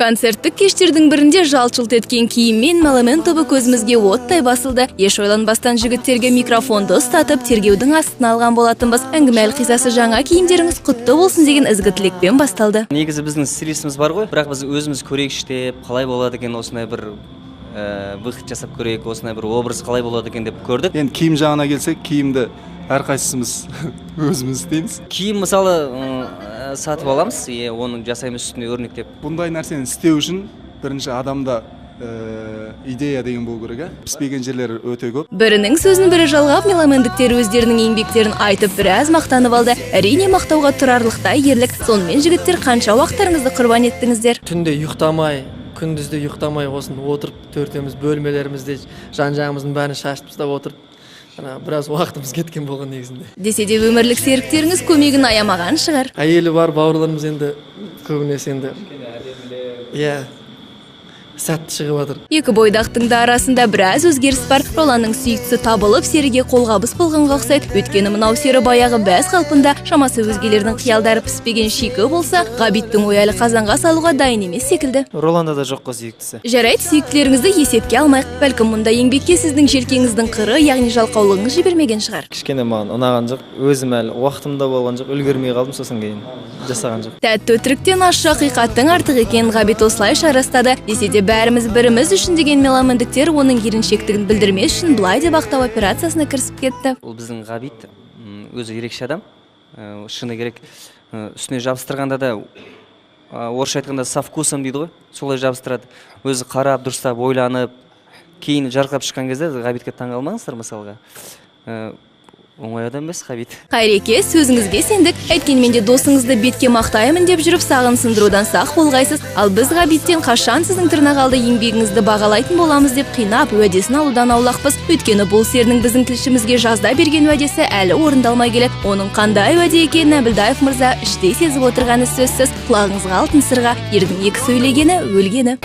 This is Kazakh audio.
Концерттік кештердің бірінде жалт-жұлт еткен киіммен Меломен тобы көзімізге оттай басылды. Еш ойланбастан жігіттерге микрофонды ұстатып, тергеудің астына алған болатынбыз. Әңгіме әлқисасы жаңа киімдеріңіз құтты болсын деген ізгі тілекпен басталды. Негізі біздің стилистіміз бар ғой, бірақ біз өзіміз көрейікші деп, қалай болады екен осындай бір выход жасап көрейік, осындай бір образ қалай болады екен деп көрдік. Енді киім жағына келсек, киімді әрқайсымыз өзіміз істейміз. Киім мысалы сатып аламыз, оны жасаймыз үстіне өрнектеп. Бұндай нәрсені істеу үшін бірінші адамда идея деген болу керек, піспеген жерлері өте көп. Бірінің сөзін бірі жалғап, меломендіктер өздерінің еңбектерін айтып біраз мақтанып алды. Әрине мақтауға тұрарлықтай ерлік. Сонымен жігіттер қанша уақыттарыңызды құрбан еттіңіздер? Түнде ұйықтамай, күндізде ұйықтамай осында отырып, төртеуміз бөлмелерімізде жан-жағымыздың бәрін шашып тастап отырып, біраз уақытымыз кеткен болған негізінде. Десе де өмірлік серіктеріңіз көмегін аямаған шығар. Әйелі бар бауырларымыз енді көбінесе енді сәтті шығып жатыр. Екі бойдақтың да арасында біраз өзгеріс бар. Роланның сүйіктісі табылып, серіге қолғабыс болғанға ұқсайды. Өйткені мынау сері баяғы бәс қалпында, шамасы өзгелердің қиялдары піспеген шикі болса, Ғабиттің ойялы қазанға салуға дайын емес секілді. Роланда да жоқ қой сүйіктісі. Жарайды, сүйіктілеріңізді есепке алмайық. Бәлкім мұнда еңбекке сіздің желкеңіздің қыры, яғни жалқаулығыңыз жібермеген шығар. Кішкене маған ұнаған жоқ, өзім әлі уақытымда болған жоқ, үлгермей қалдым, сосын кейін жасаған жоқ. Тәтті өтіріктен ащы ақиқаттың артық екенін Ғабит осылайша растады. Десе де бәріміз біріміз үшін деген меломендіктер оның еріншектігін білдірмес үшін былай деп ақтау операциясына кірісіп кетті. Ол біздің Ғабит өзі ерекше адам, шыны керек, үстіне жабыстырғанда да орысша айтқанда со вкусом дейді ғой, солай жабыстырады. Өзі қарап, дұрыстап, ойланып, кейін жарқырап шыққан кезде Ғабитке таңғалмаңыздар мысалға. Оңай адам емес Ғабит. Қайреке, сөзіңізге сендік. Әйткенмен де досыңызды бетке мақтаймын деп жүріп сағын сындырудан сақ болғайсыз. Ал біз Ғабиттен қашан сіздің тырнақалды еңбегіңізді бағалайтын боламыз деп қинап, уәдесін алудан аулақпыз. Өйткені бұл серінің біздің тілшімізге жазда берген уәдесі әлі орындалмай келеді. Оның қандай уәде екенін Әбілдаев мырза іштей сезіп отырғаны сөзсіз. Құлағыңызға алтын сырға, ердің екі сөйлегені өлгені.